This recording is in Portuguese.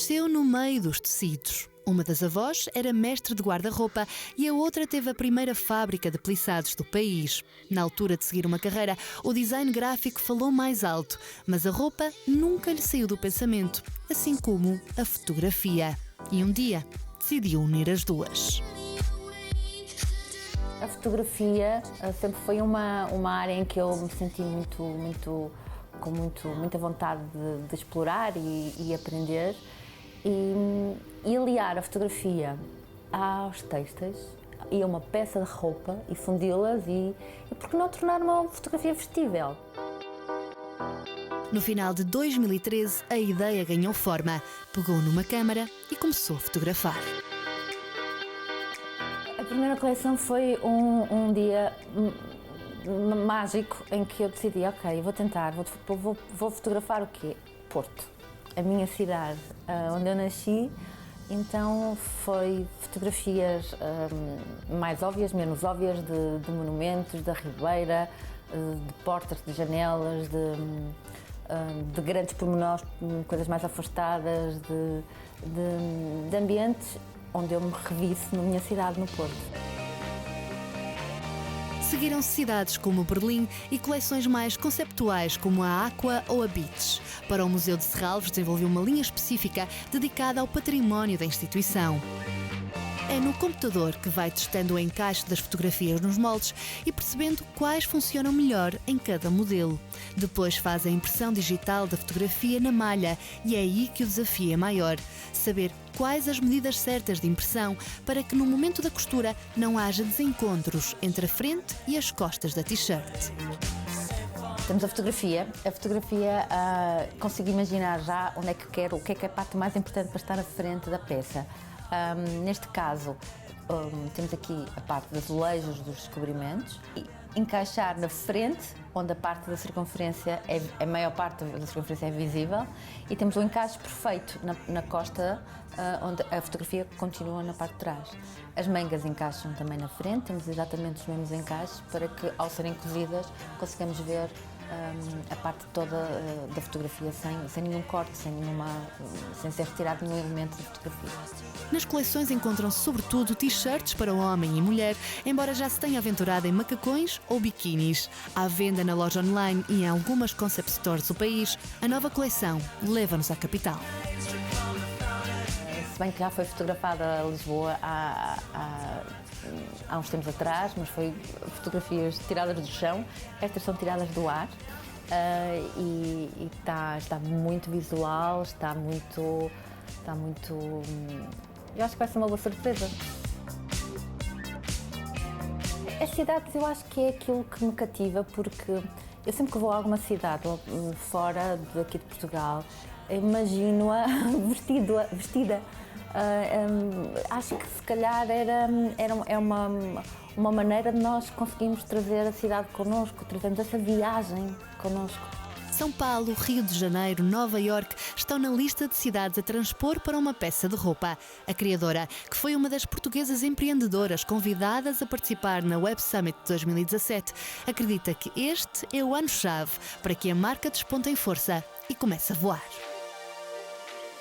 Cresceu no meio dos tecidos. Uma das avós era mestre de guarda-roupa e a outra teve a primeira fábrica de plissados do país. Na altura de seguir uma carreira, o design gráfico falou mais alto, mas a roupa nunca lhe saiu do pensamento, assim como a fotografia. E um dia decidiu unir as duas. A fotografia sempre foi uma área em que eu me senti com muita vontade de explorar e aprender. E aliar a fotografia aos têxteis e a uma peça de roupa e fundi-las e por que não tornar uma fotografia vestível? No final de 2013, a ideia ganhou forma. Pegou numa câmara e começou a fotografar. A primeira coleção foi um dia mágico em que eu decidi, ok, vou tentar, vou fotografar o quê? Porto. A minha cidade, onde eu nasci, então foi fotografias mais óbvias, menos óbvias, de monumentos, da Ribeira, de portas, de janelas, de grandes pormenores, coisas mais afastadas, de ambientes onde eu me revisse na minha cidade, no Porto. Seguiram-se cidades como Berlim e coleções mais conceptuais como a Aqua ou a Beach. Para o Museu de Serralves desenvolveu uma linha específica dedicada ao património da instituição. É no computador que vai testando o encaixe das fotografias nos moldes e percebendo quais funcionam melhor em cada modelo. Depois faz a impressão digital da fotografia na malha e é aí que o desafio é maior. Saber quais as medidas certas de impressão para que no momento da costura não haja desencontros entre a frente e as costas da t-shirt. Temos a fotografia. Consigo imaginar já onde é que quero, o que é a parte mais importante para estar à frente da peça. Neste caso, temos aqui a parte dos azulejos dos descobrimentos e encaixar na frente, onde a parte da circunferência, a maior parte da circunferência é visível, e temos o encaixe perfeito na costa, onde a fotografia continua na parte de trás. As mangas encaixam também na frente, temos exatamente os mesmos encaixes para que, ao serem cozidas, consigamos ver a parte toda da fotografia sem nenhum corte, sem ser retirado nenhum elemento da fotografia. Nas coleções encontram-se sobretudo t-shirts para homem e mulher, embora já se tenha aventurado em macacões ou biquinis. À venda na loja online e em algumas concept stores do país, a nova coleção leva-nos à capital. Se bem que já foi fotografada a Lisboa há uns tempos atrás, mas foi fotografias tiradas do chão, estas são tiradas do ar e está muito visual, está muito. Eu acho que vai ser uma boa surpresa. As cidades eu acho que é aquilo que me cativa, porque eu sempre que vou a alguma cidade fora daqui de Portugal, imagino-a vestida. Acho que se calhar é uma maneira de nós conseguirmos trazer a cidade connosco, trazemos essa viagem connosco. São Paulo, Rio de Janeiro, Nova Iorque estão na lista de cidades a transpor para uma peça de roupa. A criadora, que foi uma das portuguesas empreendedoras convidadas a participar na Web Summit de 2017, acredita que este é o ano-chave para que a marca desponte em força e comece a voar.